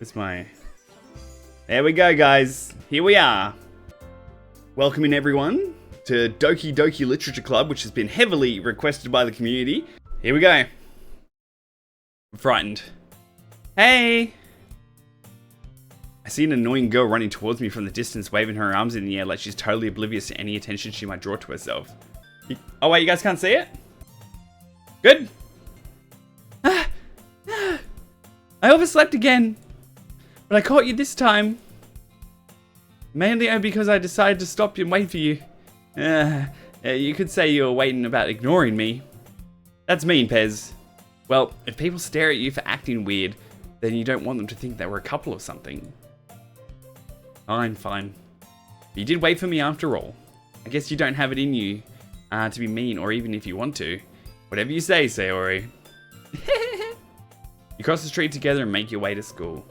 Where's my... There we go, guys. Here we are. Welcoming everyone to Doki Literature Club, which has been heavily requested by the community. Here we go. I'm frightened. Hey! I see an annoying girl running towards me from the distance, waving her arms in the air like she's totally oblivious to any attention she might draw to herself. Oh wait, you guys can't see it? Good. I overslept again. But I caught you this time. Mainly because I decided to stop and wait for you. You could say you were waiting about ignoring me. That's mean, Pez. Well, if people stare at you for acting weird, then you don't want them to think that we're a couple or something. Fine. But you did wait for me after all. I guess you don't have it in you to be mean, or even if you want to. Whatever you say, Sayori. You cross the street together and make your way to school.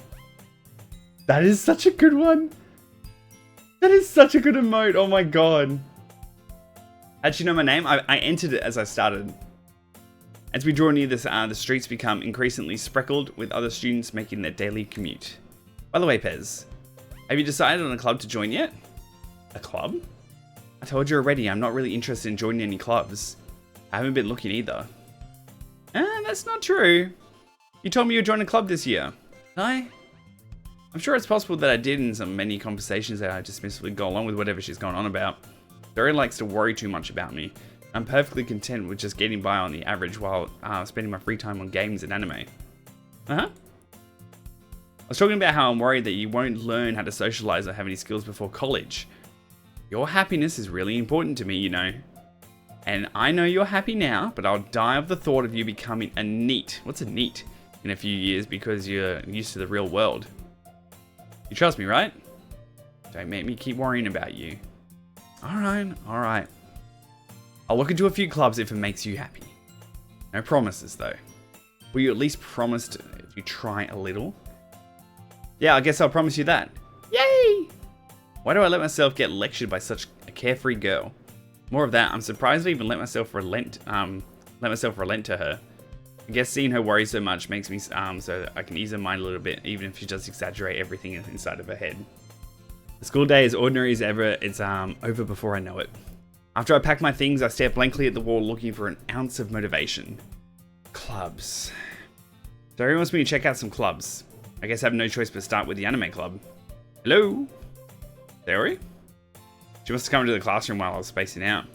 That is such a good one. That is such a good emote. Oh my god. How'd you know my name? I entered it as I started. As we draw near this, the streets become increasingly speckled with other students making their daily commute. By the way, Pez, have you decided on a club to join yet? A club? I told you already, I'm not really interested in joining any clubs. I haven't been looking either. That's not true. You told me you'd join a club this year. Did I? I'm sure it's possible that I did in some many conversations that I dismissively go along with whatever she's going on about. Dori likes to worry too much about me. I'm perfectly content with just getting by on the average while spending my free time on games and anime. I was talking about how I'm worried that you won't learn how to socialize or have any skills before college. Your happiness is really important to me, you know. And I know you're happy now, but I'll die of the thought of you becoming a NEET. What's a NEET? In a few years because you're used to the real world. You trust me, right? Don't make me keep worrying about you. Alright. I'll look into a few clubs if it makes you happy. No promises, though. Will you at least promise to if you try a little? Yeah, I guess I'll promise you that. Yay! Why do I let myself get lectured by such a carefree girl? More of that. I'm surprised I even let myself relent to her. I guess seeing her worry so much makes me so I can ease her mind a little bit, even if she does exaggerate everything inside of her head. The school day, as ordinary as ever, it's over before I know it. After I pack my things, I stare blankly at the wall looking for an ounce of motivation. Clubs. Dori wants me to check out some clubs. I guess I have no choice but start with the anime club. Hello? Dori? She must have come into the classroom while I was spacing out.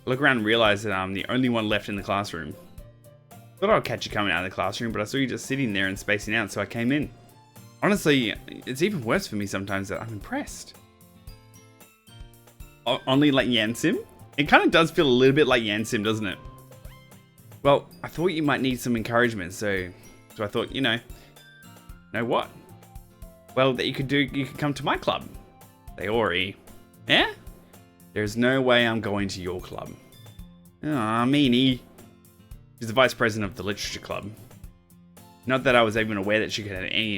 I look around and realize that I'm the only one left in the classroom. Thought I'd catch you coming out of the classroom, but I saw you just sitting there and spacing out, so I came in. Honestly, it's even worse for me sometimes that I'm impressed. Only like Yansim? It kind of does feel a little bit like Yansim, doesn't it? Well, I thought you might need some encouragement, so I thought, you know what? Well, that you could come to my club. Sayori. Yeah? There's no way I'm going to your club. Aw, meanie. She's the vice president of the literature club. Not that I was even aware that she could have any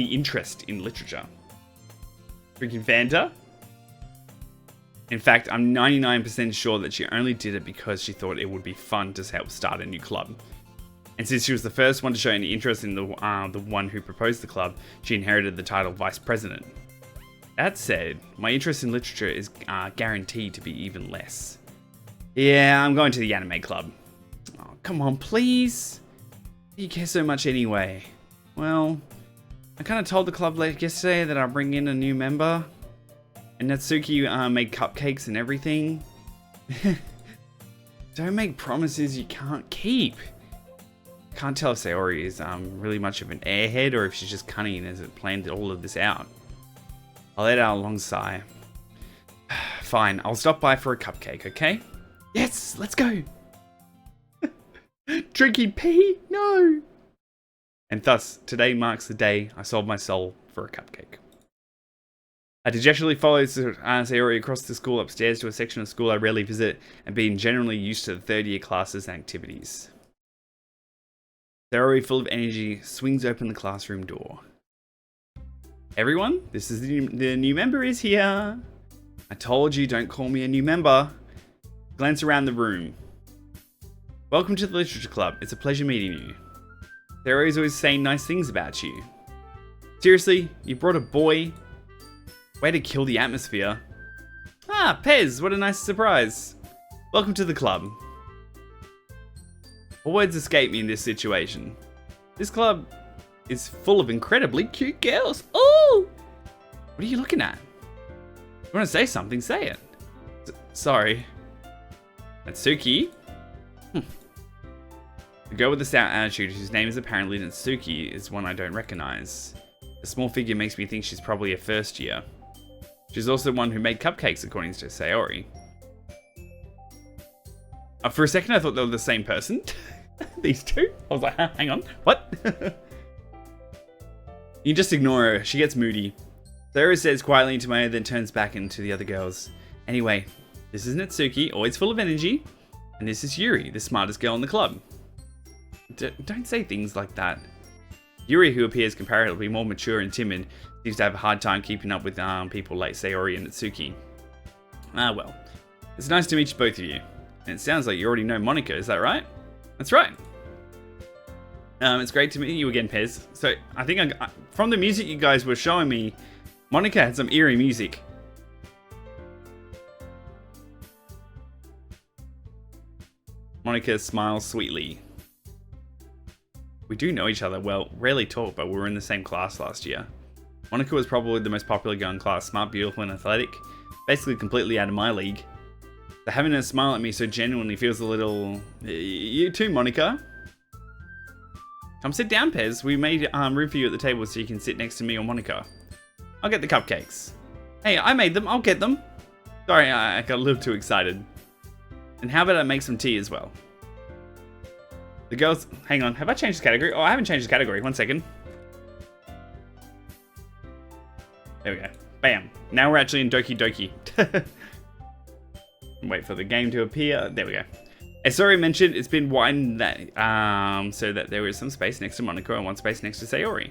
interest in literature. Freaking Fanta? In fact, I'm 99% sure that she only did it because she thought it would be fun to help start a new club. And since she was the first one to show any interest in the one who proposed the club, she inherited the title vice president. That said, my interest in literature is guaranteed to be even less. Yeah, I'm going to the anime club. Oh, come on, please. You care so much anyway. Well, I kind of told the club yesterday that I'll bring in a new member. And Natsuki made cupcakes and everything. Don't make promises you can't keep. Can't tell if Sayori is really much of an airhead or if she's just cunning and has planned all of this out. I'll let out a long sigh. Fine, I'll stop by for a cupcake, okay? Yes, let's go! Drinking pee? No! And thus, today marks the day I sold my soul for a cupcake. I dejectedly followed Sayori across the school upstairs to a section of school I rarely visit and being generally used to the third-year classes and activities. Sayori, full of energy, swings open the classroom door. Everyone, this is the new member is here. I told you, don't call me a new member. Glance around the room. Welcome to the Literature Club. It's a pleasure meeting you. They're always saying nice things about you. Seriously? You brought a boy? Way to kill the atmosphere. Ah, Pez, what a nice surprise. Welcome to the club. All words escape me in this situation. This club is full of incredibly cute girls. Oh! What are you looking at? If you want to say something, say it. Sorry. Natsuki? The girl with the stout attitude, whose name is apparently Natsuki, is one I don't recognize. The small figure makes me think she's probably a first year. She's also one who made cupcakes, according to Sayori. For a second, I thought they were the same person. These two? I was like, huh, hang on, what? You just ignore her. She gets moody. Sayori says quietly into my ear, then turns back into the other girls. Anyway, this is Natsuki, always full of energy. And this is Yuri, the smartest girl in the club. Don't say things like that. Yuri, who appears comparatively more mature and timid, seems to have a hard time keeping up with people like Sayori and Natsuki. Ah well, it's nice to meet both of you. And it sounds like you already know Monika, is that right? That's right. It's great to meet you again, Pez. So I think from the music you guys were showing me, Monika had some eerie music. Monika smiles sweetly. We do know each other well, rarely talk, but we were in the same class last year. Monika was probably the most popular girl in class, smart, beautiful, and athletic. Basically completely out of my league. So having her smile at me so genuinely feels a little... You too, Monika. Come sit down, Pez. We made room for you at the table so you can sit next to me or Monika. I'll get the cupcakes. Hey, I made them. I'll get them. Sorry, I got a little too excited. And how about I make some tea as well? The girls... Hang on. Have I changed the category? Oh, I haven't changed the category. 1 second. There we go. Bam. Now we're actually in Doki Doki. Wait for the game to appear. There we go. As already mentioned, it's been widened that, so that there is some space next to Monika and one space next to Sayori.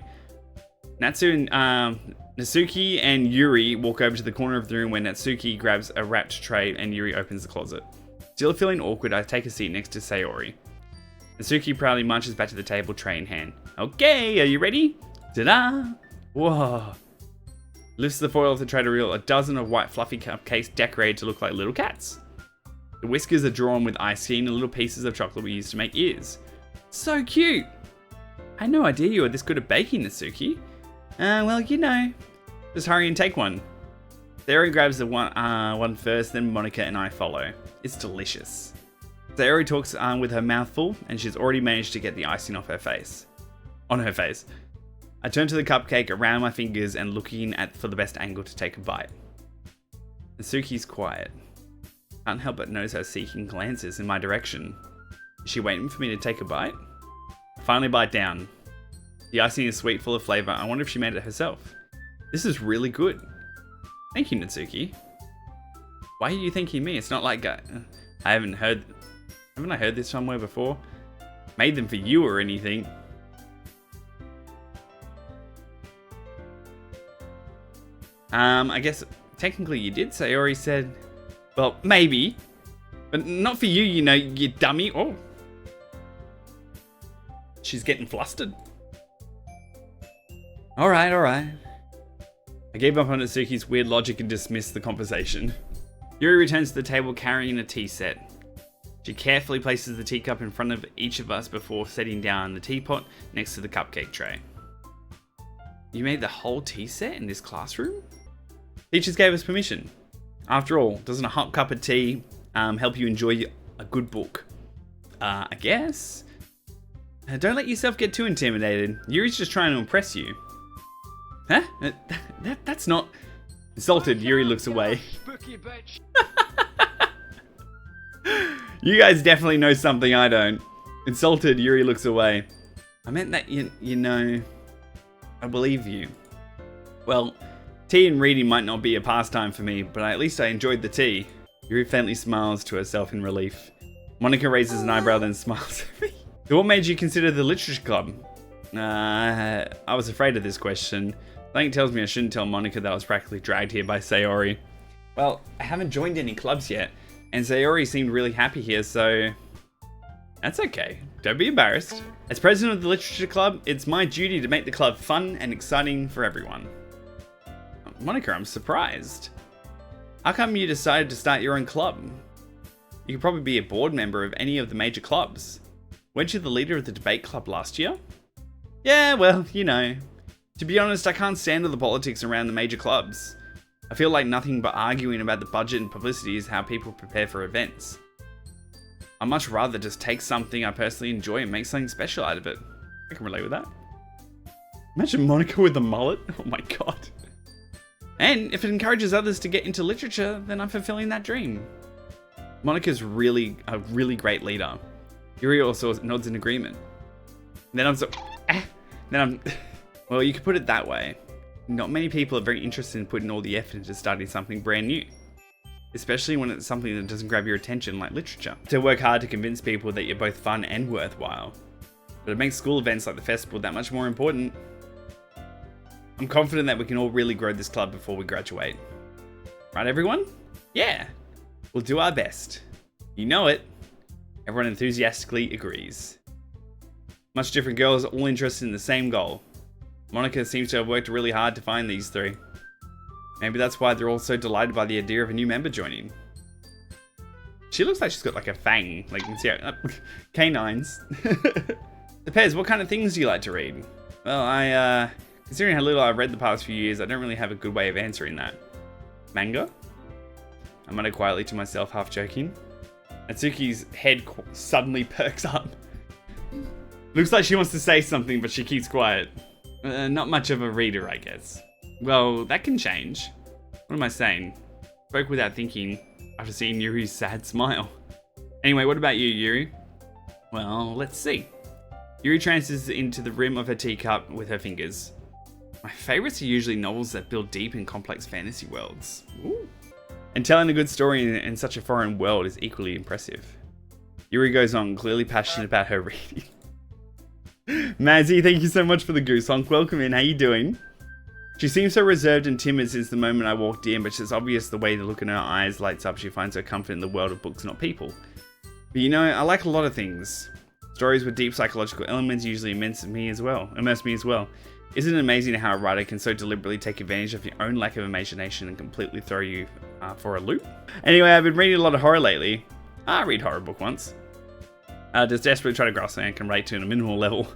Natsuki and Yuri walk over to the corner of the room where Natsuki grabs a wrapped tray and Yuri opens the closet. Still feeling awkward, I take a seat next to Sayori. Natsuki proudly marches back to the table, tray in hand. Okay, are you ready? Ta-da! Whoa. Lifts the foil off the tray to reveal a dozen of white fluffy cupcakes decorated to look like little cats. The whiskers are drawn with icing and little pieces of chocolate we used to make ears. So cute! I had no idea you were this good at baking, Natsuki. Well, you know. Just hurry and take one. Sayori grabs the one first, then Monika and I follow. It's delicious. Sayori talks with her mouth full, and she's already managed to get the icing off her face. On her face. I turn to the cupcake around my fingers and looking for the best angle to take a bite. Natsuki's quiet. Can't help but notice her seeking glances in my direction. Is she waiting for me to take a bite? I finally bite down. The icing is sweet, full of flavor. I wonder if she made it herself. This is really good. Thank you, Natsuki. Why are you thanking me? It's not like haven't I heard this somewhere before? Made them for you or anything. I guess technically you did, Sayori said. Well, maybe. But not for you, you know, you dummy. Oh. She's getting flustered. Alright, alright. I gave up on Natsuki's weird logic and dismissed the conversation. Yuri returns to the table carrying a tea set. She carefully places the teacup in front of each of us before setting down the teapot next to the cupcake tray. You made the whole tea set in this classroom? Teachers gave us permission. After all, doesn't a hot cup of tea help you enjoy a good book? I guess. Don't let yourself get too intimidated. Yuri's just trying to impress you. Huh? That's not... Insulted, Yuri looks away. You guys definitely know something I don't. Insulted, Yuri looks away. I meant that, you know... I believe you. Well, tea and reading might not be a pastime for me, but at least I enjoyed the tea. Yuri faintly smiles to herself in relief. Monika raises an eyebrow, then smiles at me. So what made you consider the literature club? I was afraid of this question. Something tells me I shouldn't tell Monika that I was practically dragged here by Sayori. Well, I haven't joined any clubs yet, and Sayori seemed really happy here, so... That's okay. don't be embarrassed. As president of the literature club, it's my duty to make the club fun and exciting for everyone. Monica, I'm surprised. How come you decided to start your own club? You could probably be a board member of any of the major clubs. Weren't you the leader of the debate club last year? Yeah, well, you know. To be honest, I can't stand all the politics around the major clubs. I feel like nothing but arguing about the budget and publicity is how people prepare for events. I'd much rather just take something I personally enjoy and make something special out of it. I can relate with that. Imagine Monica with a mullet. Oh my god. And if it encourages others to get into literature, then I'm fulfilling that dream. Monica's a really great leader. Yuri also nods in agreement. Well, you could put it that way. Not many people are very interested in putting all the effort into starting something brand new. Especially when it's something that doesn't grab your attention like literature. To work hard to convince people that you're both fun and worthwhile. But it makes school events like the festival that much more important. I'm confident that we can all really grow this club before we graduate. Right, everyone? Yeah. We'll do our best. You know it. Everyone enthusiastically agrees. Much different girls, all interested in the same goal. Monica seems to have worked really hard to find these three. Maybe that's why they're all so delighted by the idea of a new member joining. She looks like she's got like a fang. Like you can see her, canines. Depends, what kind of things do you like to read? Well, considering how little I've read the past few years, I don't really have a good way of answering that. Manga? I muttered quietly to myself, half joking. Natsuki's head suddenly perks up. Looks like she wants to say something, but she keeps quiet. Not much of a reader, I guess. Well, that can change. What am I saying? Spoke without thinking after seeing Yuri's sad smile. Anyway, what about you, Yuri? Well, let's see. Yuri trances into the rim of her teacup with her fingers. My favorites are usually novels that build deep and complex fantasy worlds. Ooh. And telling a good story in such a foreign world is equally impressive. Yuri goes on, clearly passionate about her reading. Mazzy, thank you so much for the goose honk. Welcome in, how you doing? She seems so reserved and timid since the moment I walked in, but it's obvious the way the look in her eyes lights up. She finds her comfort in the world of books, not people. But you know, I like a lot of things. Stories with deep psychological elements usually immerse me as well. Isn't it amazing how a writer can so deliberately take advantage of your own lack of imagination and completely throw you for a loop? Anyway, I've been reading a lot of horror lately. I read a horror book once. Just desperately try to grasp something I can relate to on a minimal level.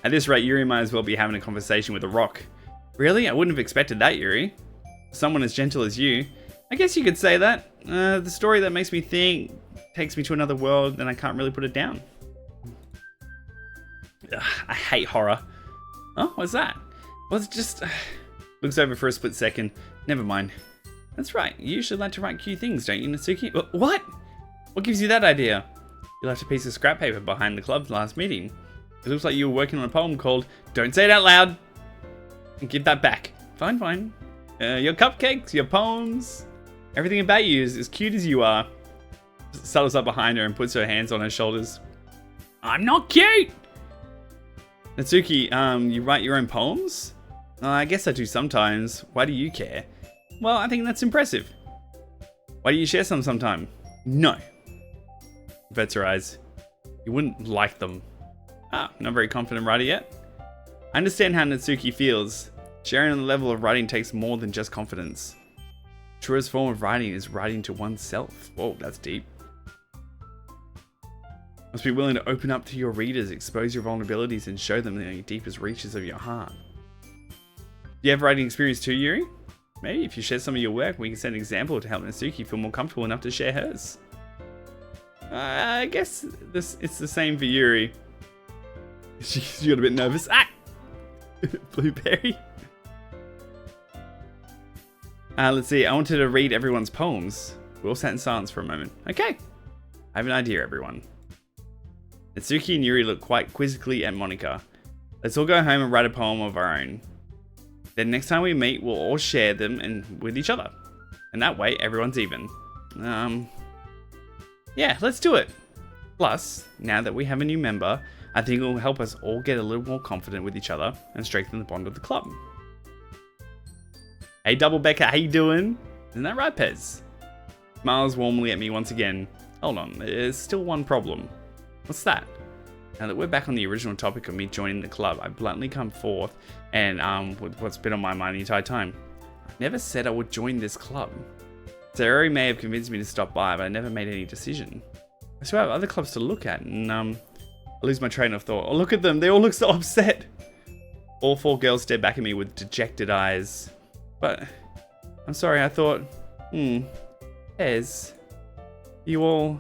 At this rate, Yuri might as well be having a conversation with a rock. Really? I wouldn't have expected that, Yuri. Someone as gentle as you. I guess you could say that. The story that makes me think takes me to another world and I can't really put it down. Ugh, I hate horror. Oh, what's that? Well, it's just... Looks over for a split second. Never mind. That's right. You usually like to write cute things, don't you, Natsuki? What? What gives you that idea? You left a piece of scrap paper behind the club's last meeting. It looks like you were working on a poem called Don't Say It Out Loud. And give that back. Fine, fine. Your cupcakes, your poems, everything about you is as cute as you are. Settles up behind her and puts her hands on her shoulders. I'm not cute! Natsuki, you write your own poems? I guess I do sometimes. Why do you care? Well, I think that's impressive. Why do you share some sometime? No. Averts her eyes. You wouldn't like them. Not very confident writer yet? I understand how Natsuki feels. Sharing on the level of writing takes more than just confidence. The truest form of writing is writing to oneself. Whoa, that's deep. Must be willing to open up to your readers, expose your vulnerabilities, and show them the deepest reaches of your heart. Do you have writing experience too, Yuri? Maybe if you share some of your work, we can set an example to help Natsuki feel more comfortable enough to share hers. I guess it's the same for Yuri. She got a bit nervous. Blueberry. Let's see. I wanted to read everyone's poems. We all sat in silence for a moment. Okay. I have an idea, everyone. Natsuki and Yuri look quite quizzically at Monica. Let's all go home and write a poem of our own. Then next time we meet, we'll all share them with each other. And that way, everyone's even. Yeah, let's do it. Plus, now that we have a new member, I think it will help us all get a little more confident with each other and strengthen the bond of the club. Hey, Double Becca, how you doing? Isn't that right, Pez? Smiles warmly at me once again. Hold on, there's still one problem. What's that? Now that we're back on the original topic of me joining the club, I bluntly come forth and with what's been on my mind the entire time. I never said I would join this club. Sayori may have convinced me to stop by, but I never made any decision. I still have other clubs to look at, and I lose my train of thought. Oh, look at them. They all look so upset. All 4 girls stare back at me with dejected eyes. But I'm sorry, I thought, Pez, you all...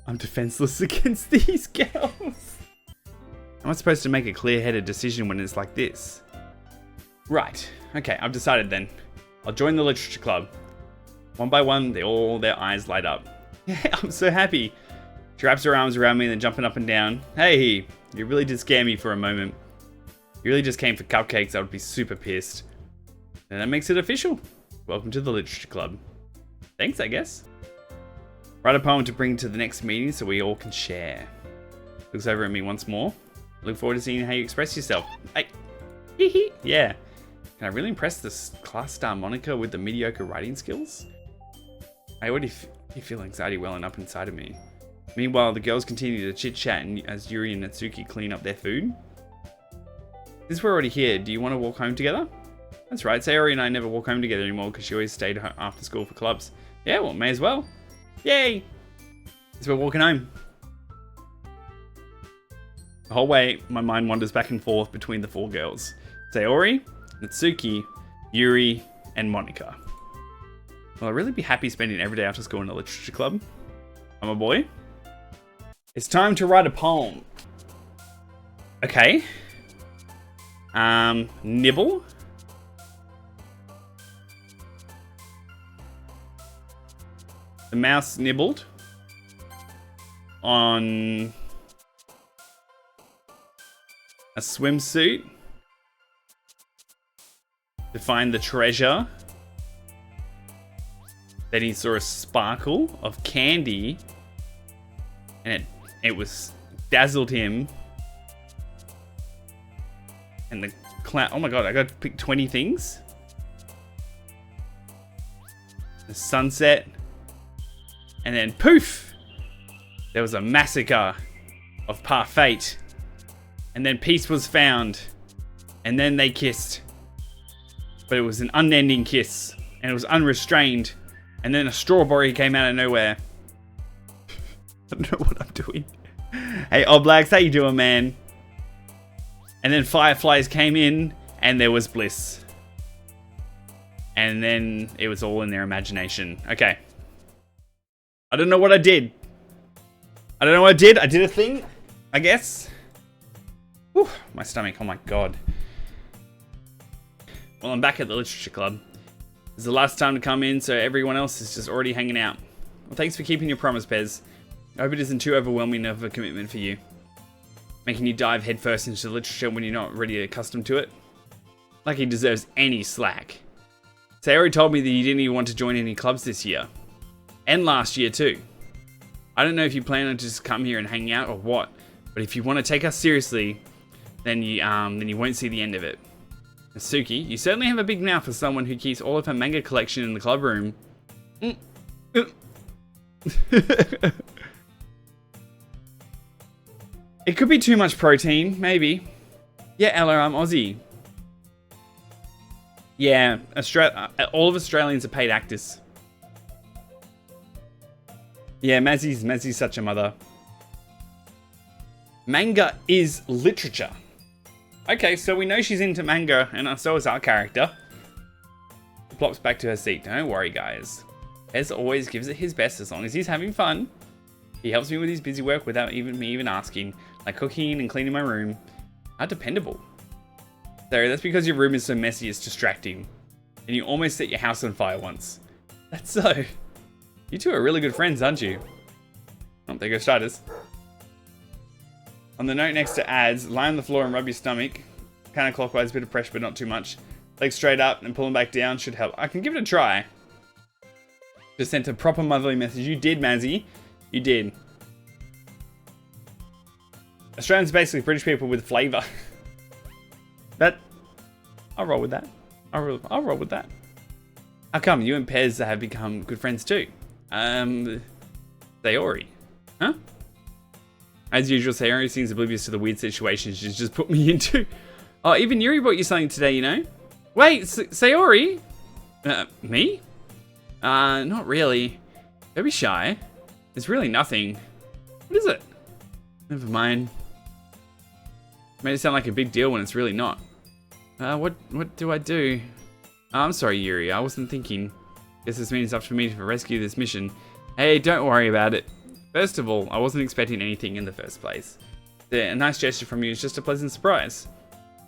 I'm defenseless against these girls. I'm not supposed to make a clear-headed decision when it's like this. Right. Okay, I've decided then. I'll join the literature club. One by one, their eyes light up. Yeah, I'm so happy. She wraps her arms around me and then jumping up and down. Hey, you really did scare me for a moment. You really just came for cupcakes, I would be super pissed. And that makes it official. Welcome to the literature club. Thanks, I guess. Write a poem to bring to the next meeting so we all can share. Looks over at me once more. Look forward to seeing how you express yourself. Hey, hee. Yeah. Can I really impress this class star Monica with the mediocre writing skills? I already feel anxiety welling up inside of me. Meanwhile, the girls continue to chit-chat as Yuri and Natsuki clean up their food. Since we're already here, do you want to walk home together? That's right, Sayori and I never walk home together anymore because she always stayed after school for clubs. Yeah, well, may as well. Yay! So we're walking home. The whole way, my mind wanders back and forth between the 4 girls. Sayori, Natsuki, Yuri, and Monica. Will I really be happy spending every day after school in a literature club? I'm a boy. It's time to write a poem. Okay. Nibble. The mouse nibbled on a swimsuit to find the treasure. Then he saw a sparkle of candy and it was dazzled him. And the clown, oh my god, I got to pick 20 things. The sunset. And then poof! There was a massacre of Parfait. And then peace was found. And then they kissed. But it was an unending kiss. And it was unrestrained. And then a strawberry came out of nowhere. I don't know what I'm doing. Hey, Oblax, how you doing, man? And then fireflies came in. And there was bliss. And then it was all in their imagination. Okay. I don't know what I did. I don't know what I did. I did a thing, I guess. Whew, my stomach, oh my god. Well, I'm back at the literature club. It's the last time to come in, so everyone else is just already hanging out. Well, thanks for keeping your promise, Pez. I hope it isn't too overwhelming of a commitment for you. Making you dive headfirst into literature when you're not really accustomed to it. Like he deserves any slack. Sayori told me that you didn't even want to join any clubs this year. And last year too. I don't know if you plan on just come here and hang out or what, but if you want to take us seriously, then you won't see the end of it. Natsuki, you certainly have a big mouth for someone who keeps all of her manga collection in the club room. It could be too much protein, maybe. Yeah, Ella, I'm Aussie. Yeah, all of Australians are paid actors. Yeah, Mazzy's such a mother. Manga is literature. Okay, so we know she's into manga, and so is our character. She plops back to her seat. Don't worry, guys. Pez always gives it his best as long as he's having fun. He helps me with his busy work without me even asking, like cooking and cleaning my room. How dependable. Sorry, that's because your room is so messy it's distracting. And you almost set your house on fire once. That's so... You two are really good friends, aren't you? Oh, there goes starters. On the note next to ads, lie on the floor and rub your stomach. Counterclockwise, bit of pressure, but not too much. Legs straight up and pulling back down should help. I can give it a try. Just sent a proper motherly message. You did, Mazzy. You did. Australians are basically British people with flavour. I'll roll with that. I'll roll with that. How come you and Pez have become good friends too? Sayori. Huh? As usual, Sayori seems oblivious to the weird situations she's just put me into. Oh, even Yuri bought you something today, you know? Wait, Sayori? Me? Not really. Don't be shy. It's really nothing. What is it? Never mind. Made it sound like a big deal when it's really not. What do I do? Oh, I'm sorry, Yuri. I wasn't thinking. Guess this means it's up to me to rescue this mission. Hey, don't worry about it. First of all, I wasn't expecting anything in the first place. A nice gesture from you is just a pleasant surprise.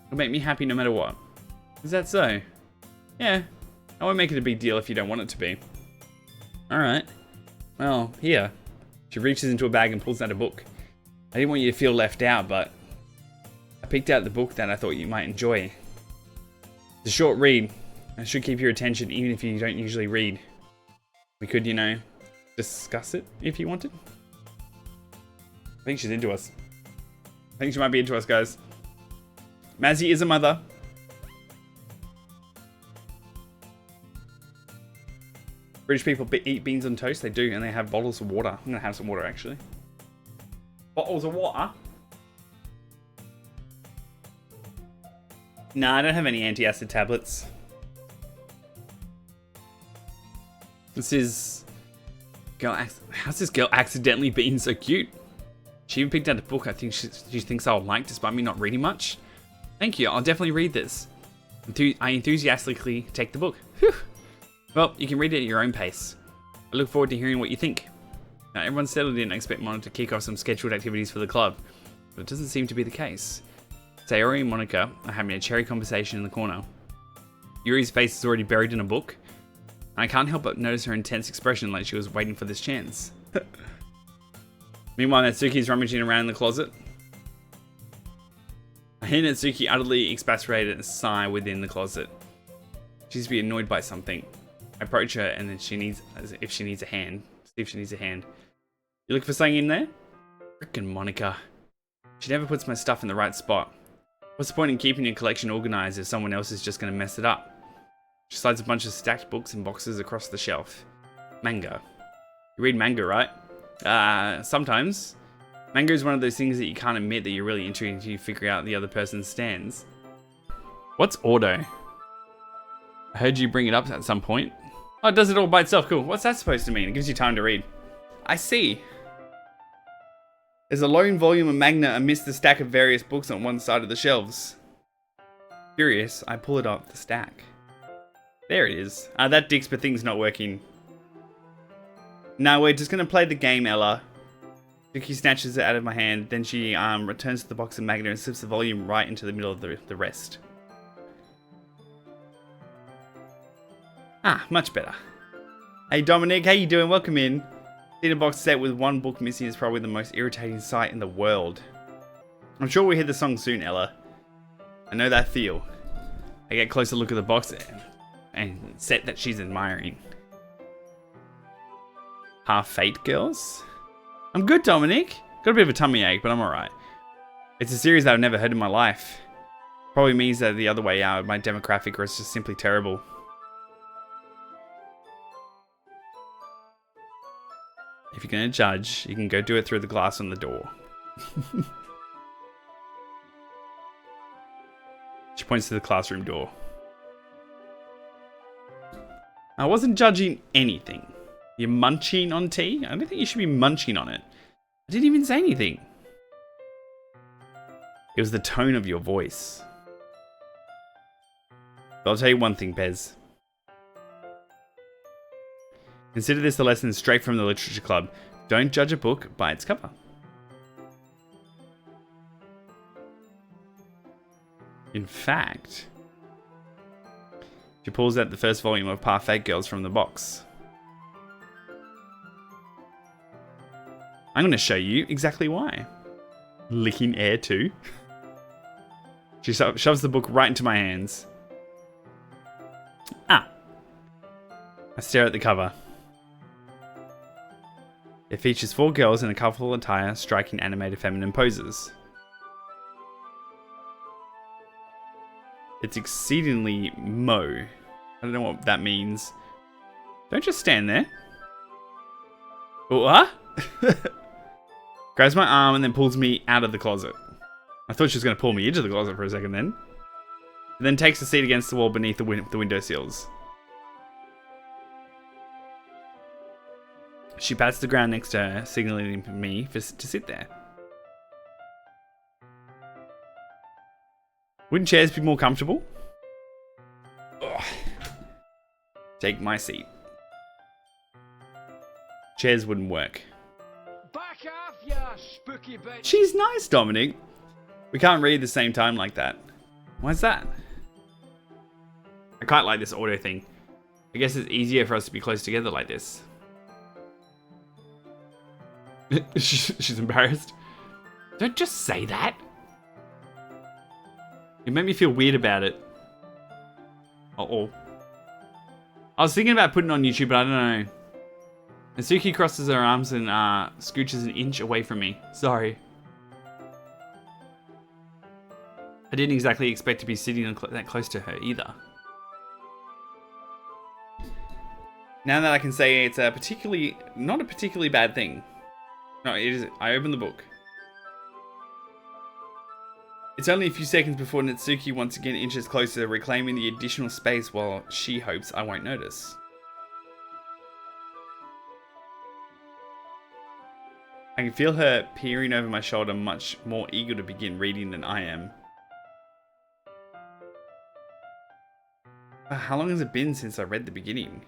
It'll make me happy no matter what. Is that so? Yeah. I won't make it a big deal if you don't want it to be. Alright. Well, here. She reaches into a bag and pulls out a book. I didn't want you to feel left out, but I picked out the book that I thought you might enjoy. It's a short read. It should keep your attention even if you don't usually read. We could, you know, discuss it if you wanted. I think she's into us. I think she might be into us, guys. Mazzy is a mother. British people eat beans on toast. They do, and they have bottles of water. I'm gonna have some water, actually. Bottles of water? Nah, I don't have any anti-acid tablets. This is... How's this girl accidentally being so cute? She even picked out a book I think she thinks I'll like, despite me not reading much. Thank you, I'll definitely read this. I enthusiastically take the book. Whew. Well, you can read it at your own pace. I look forward to hearing what you think. Now, everyone's settled in and expect Monica to kick off some scheduled activities for the club, but it doesn't seem to be the case. Sayori and Monica are having a cherry conversation in the corner. Yuri's face is already buried in a book, and I can't help but notice her intense expression like she was waiting for this chance. Meanwhile, Natsuki's rummaging around in the closet. I hear Natsuki utterly exasperated and sigh within the closet. She's to be annoyed by something. I approach her and then as if she needs a hand. See if she needs a hand. You looking for something in there? Frickin' Monica. She never puts my stuff in the right spot. What's the point in keeping your collection organized if someone else is just gonna mess it up? She slides a bunch of stacked books and boxes across the shelf. Manga. You read manga, right? Sometimes. Manga is one of those things that you can't admit that you're really into until you figure out the other person's stance. What's Ordo? I heard you bring it up at some point. Oh, it does it all by itself. Cool. What's that supposed to mean? It gives you time to read. I see. There's a lone volume of manga amidst the stack of various books on one side of the shelves. Curious, I pull it off the stack. There it is. That dicks, but thing's not working. No, we're just gonna play the game, Ella. Doki snatches it out of my hand, then she returns to the box of manga and slips the volume right into the middle of the rest. Ah, much better. Hey Dominic, how you doing? Welcome in. Seeing a box set with one book missing is probably the most irritating sight in the world. I'm sure we'll hear the song soon, Ella. I know that feel. I get a closer look at the box and set that she's admiring. Half-Fate Girls? I'm good, Dominic. Got a bit of a tummy ache, but I'm alright. It's a series that I've never heard in my life. Probably means that the other way out, my demographic is just simply terrible. If you're gonna judge, you can go do it through the glass on the door. She points to the classroom door. I wasn't judging anything. You're munching on tea? I don't think you should be munching on it. I didn't even say anything. It was the tone of your voice. But I'll tell you one thing, Pez. Consider this a lesson straight from the literature club. Don't judge a book by its cover. In fact, she pulls out the first volume of Half-Fate Girls from the box. I'm going to show you exactly why. Licking air too. She shoves the book right into my hands. Ah. I stare at the cover. It features 4 girls in a colourful attire striking animated feminine poses. It's exceedingly mo. I don't know what that means. Don't just stand there. What? Grabs my arm and then pulls me out of the closet. I thought she was going to pull me into the closet for a second then. And then takes a seat against the wall beneath the window sills. She pats the ground next to her, signaling for me to sit there. Wouldn't chairs be more comfortable? Ugh. Take my seat. Chairs wouldn't work. Back off, you spooky bitch. She's nice, Dominic. We can't read at the same time like that. Why's that? I quite like this auto thing. I guess it's easier for us to be close together like this. She's embarrassed. Don't just say that. You made me feel weird about it. Uh-oh. I was thinking about putting it on YouTube, but I don't know. Natsuki crosses her arms and scooches an inch away from me. Sorry. I didn't exactly expect to be sitting that close to her either. Now that I can say it's not a particularly bad thing. No, it is. I open the book. It's only a few seconds before Natsuki once again inches closer, reclaiming the additional space while she hopes I won't notice. I can feel her peering over my shoulder, much more eager to begin reading than I am. How long has it been since I read the beginning?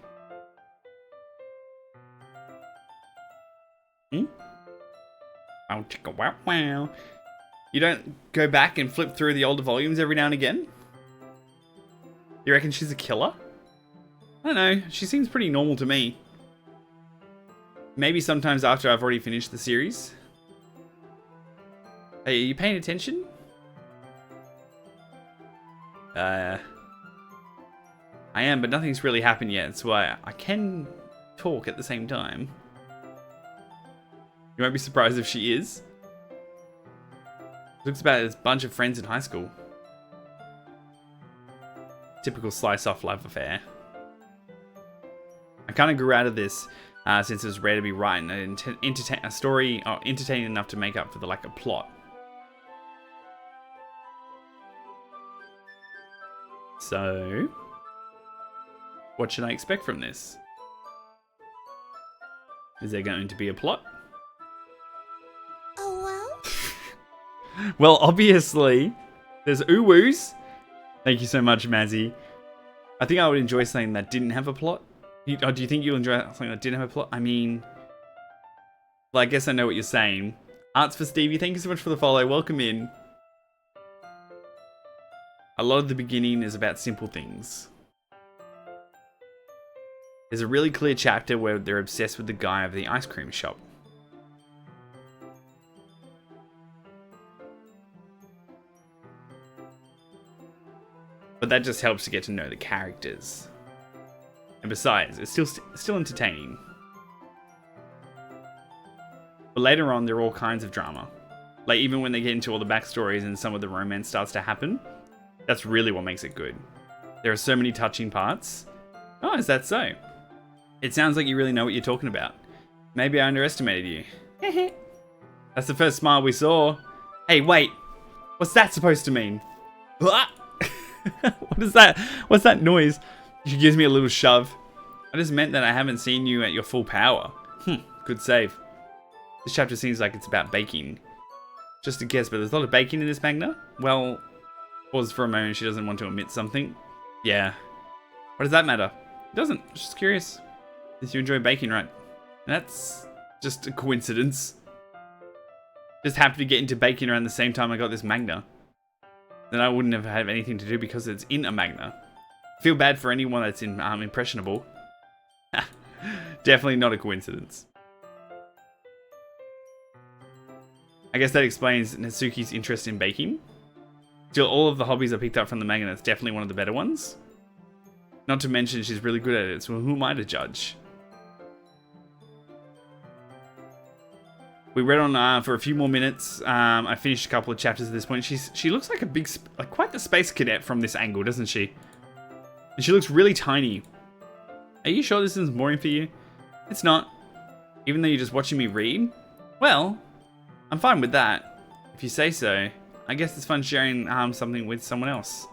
Oh, chicka wow wow. You don't go back and flip through the older volumes every now and again? You reckon she's a killer? I don't know, she seems pretty normal to me. Maybe sometimes after I've already finished the series. Hey, are you paying attention? I am, but nothing's really happened yet, so I can talk at the same time. You won't be surprised if she is. Looks about this bunch of friends in high school. Typical slice-off love affair. I kind of grew out of this since it was rare to be writing a story entertaining enough to make up for the lack of plot. So, what should I expect from this? Is there going to be a plot? Oh well? Well, obviously, there's ooh-woos. Thank you so much, Mazzy. I think I would enjoy something that didn't have a plot. Do you think you'll enjoy something that didn't have a plot? I mean, well, I guess I know what you're saying. Arts for Stevie, thank you so much for the follow. Welcome in. A lot of the beginning is about simple things. There's a really clear chapter where they're obsessed with the guy of the ice cream shop. But that just helps to get to know the characters. And besides, it's still entertaining. But later on, there are all kinds of drama. Like, even when they get into all the backstories and some of the romance starts to happen, that's really what makes it good. There are so many touching parts. Oh, is that so? It sounds like you really know what you're talking about. Maybe I underestimated you. That's the first smile we saw. Hey, wait. What's that supposed to mean? What is that? What's that noise? She gives me a little shove. I just meant that I haven't seen you at your full power. Good save. This chapter seems like it's about baking. Just a guess, but there's a lot of baking in this manga? Well, pause for a moment, she doesn't want to admit something. Yeah. What does that matter? It doesn't. Just curious. Since you enjoy baking, right? That's just a coincidence. Just happened to get into baking around the same time I got this manga. Then I wouldn't have had anything to do because it's in a manga. Feel bad for anyone that's impressionable. Definitely not a coincidence. I guess that explains Natsuki's interest in baking. Still, all of the hobbies I picked up from the manga, that's definitely one of the better ones. Not to mention she's really good at it, so who am I to judge? We read on for a few more minutes. I finished a couple of chapters at this point. She looks like quite the space cadet from this angle, doesn't she? And she looks really tiny. Are you sure this isn't boring for you? It's not. Even though you're just watching me read? Well, I'm fine with that. If you say so. I guess it's fun sharing something with someone else.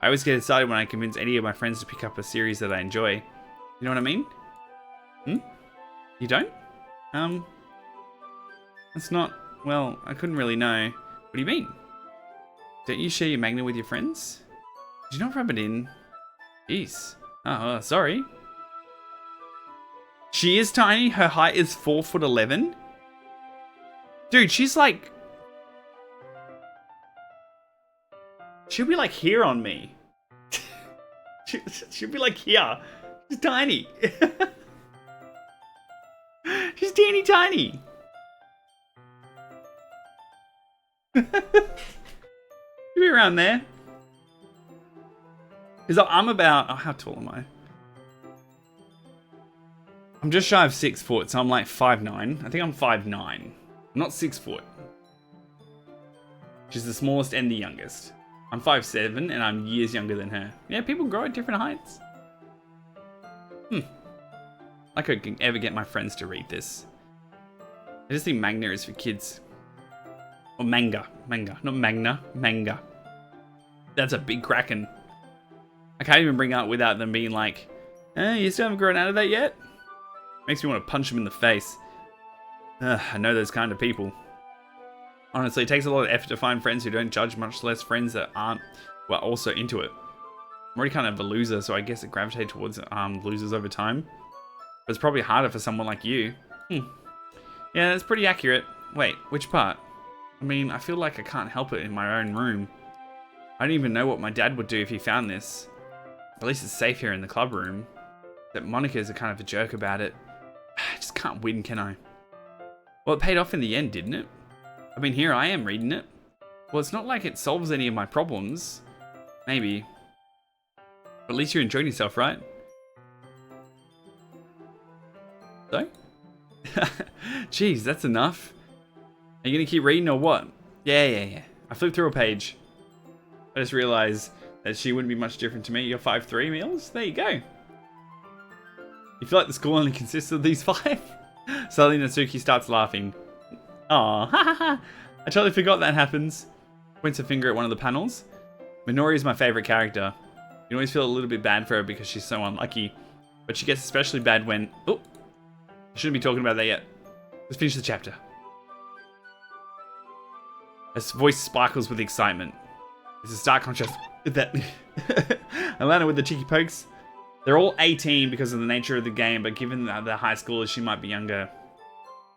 I always get excited when I convince any of my friends to pick up a series that I enjoy. You know what I mean? You don't? That's not... Well, I couldn't really know. What do you mean? Don't you share your magnet with your friends? Did you not rub it in? Jeez. Oh, sorry. She is tiny. Her height is 4'11". Dude, she's like... She'll be like here on me. She'll be like here. She's tiny. She's teeny tiny. She'll be around there. Because I'm about... Oh, how tall am I? I'm just shy of 6 foot, so I'm like 5'9". I think I'm 5'9". I'm not 6 foot. She's the smallest and the youngest. I'm 5'7", and I'm years younger than her. Yeah, people grow at different heights. Like I can ever get my friends to read this. I just think manga is for kids. Or manga. Manga. Not magna. Manga. That's a big kraken. I can't even bring it up without them being like, you still haven't grown out of that yet? Makes me want to punch them in the face. I know those kind of people. Honestly, it takes a lot of effort to find friends who don't judge, much less friends that aren't, well, also into it. I'm already kind of a loser, so I guess it gravitates towards losers over time. But it's probably harder for someone like you. Yeah, that's pretty accurate. Wait, which part? I mean, I feel like I can't help it in my own room. I don't even know what my dad would do if he found this. At least it's safe here in the club room. That Monica's a kind of a jerk about it. I just can't win, can I? Well, it paid off in the end, didn't it? I mean, here I am reading it. Well, it's not like it solves any of my problems. Maybe. But at least you enjoyed yourself, right? So? Jeez, that's enough. Are you gonna keep reading or what? Yeah. I flipped through a page. I just realized that she wouldn't be much different to me. You're 5'3", Meals? There you go. You feel like the school only consists of these 5? Suddenly Natsuki starts laughing. Aw, I totally forgot that happens. Points a finger at one of the panels. Minori is my favorite character. You always feel a little bit bad for her because she's so unlucky. But she gets especially bad when... Oh, I shouldn't be talking about that yet. Let's finish the chapter. His voice sparkles with excitement. It's a stark contrast with that. Alana with the cheeky pokes. They're all 18 because of the nature of the game, but given that they're high schoolers, she might be younger.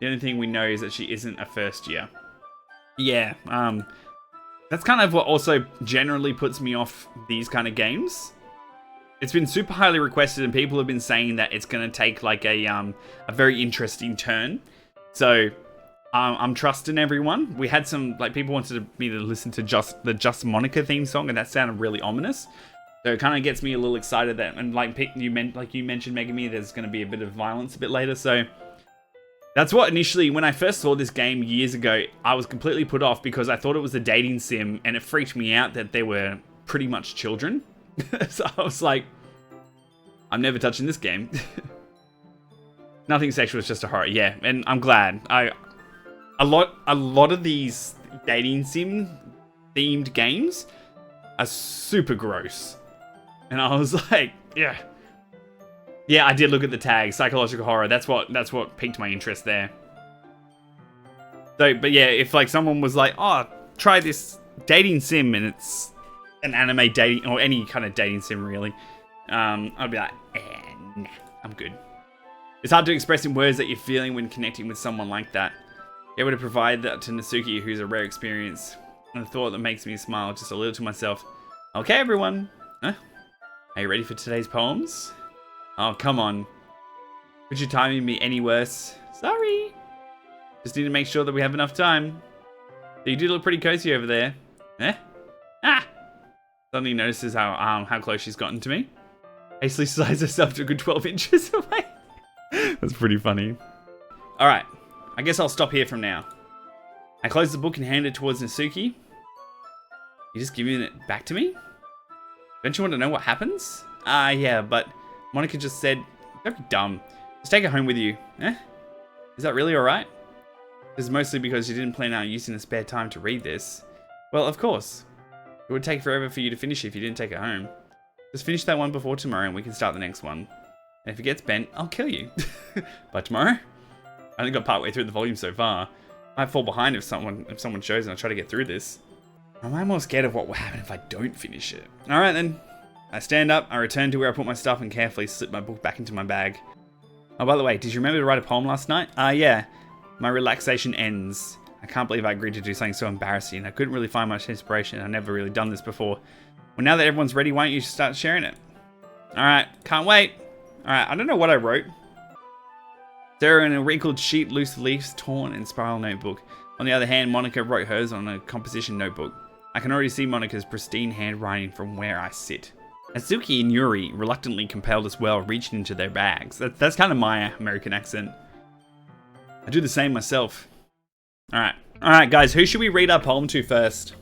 The only thing we know is that she isn't a first year. Yeah, that's kind of what also generally puts me off these kind of games. It's been super highly requested and people have been saying that it's going to take like a very interesting turn. So I'm trusting everyone. We had some, like, people wanted me to listen to the Just Monica theme song, and that sounded really ominous. So it kind of gets me a little excited that, and like you mentioned, Megami, there's going to be a bit of violence a bit later. So that's what initially, when I first saw this game years ago, I was completely put off because I thought it was a dating sim, and it freaked me out that they were pretty much children. So I was like, I'm never touching this game. Nothing sexual, it's just a horror. Yeah, and I'm glad. A lot of these dating sim themed games are super gross. And I was like, yeah. Yeah, I did look at the tag, psychological horror. That's what piqued my interest there. So, but yeah, if like someone was like, oh, try this dating sim, and it's an anime dating, or any kind of dating sim really, I'd be like, nah, I'm good. It's hard to express in words that you're feeling when connecting with someone like that. Able to provide that to Natsuki, who's a rare experience, and a thought that makes me smile just a little to myself. Okay, everyone. Huh? Are you ready for today's poems? Oh, come on. Could you timing me any worse? Sorry. Just need to make sure that we have enough time. You do look pretty cozy over there. Eh? Ah! Suddenly notices how close she's gotten to me. Hastily slides herself to a good 12 inches away. That's pretty funny. Alright. I guess I'll stop here from now. I close the book and hand it towards Natsuki. You just giving it back to me? Don't you want to know what happens? Yeah, but Monica just said, don't be dumb. Just take it home with you. Eh? Is that really alright? This is mostly because you didn't plan on using the spare time to read this. Well, of course. It would take forever for you to finish it if you didn't take it home. Just finish that one before tomorrow and we can start the next one. And if it gets bent, I'll kill you. By tomorrow? I only got partway through the volume so far. I might fall behind if someone shows and I try to get through this. Am I more scared of what will happen if I don't finish it? Alright then. I stand up, I return to where I put my stuff and carefully slip my book back into my bag. Oh, by the way, did you remember to write a poem last night? Yeah. My relaxation ends. I can't believe I agreed to do something so embarrassing. I couldn't really find much inspiration. I've never really done this before. Well, now that everyone's ready, why don't you start sharing it? Alright, can't wait. Alright, I don't know what I wrote. Sarah in a wrinkled sheet, loose leaves, torn and spiral notebook. On the other hand, Monica wrote hers on a composition notebook. I can already see Monica's pristine handwriting from where I sit. Azuki and Yuri reluctantly compelled as well, reaching into their bags. That's kind of my American accent. I do the same myself. Alright, guys, who should we read our poem to first?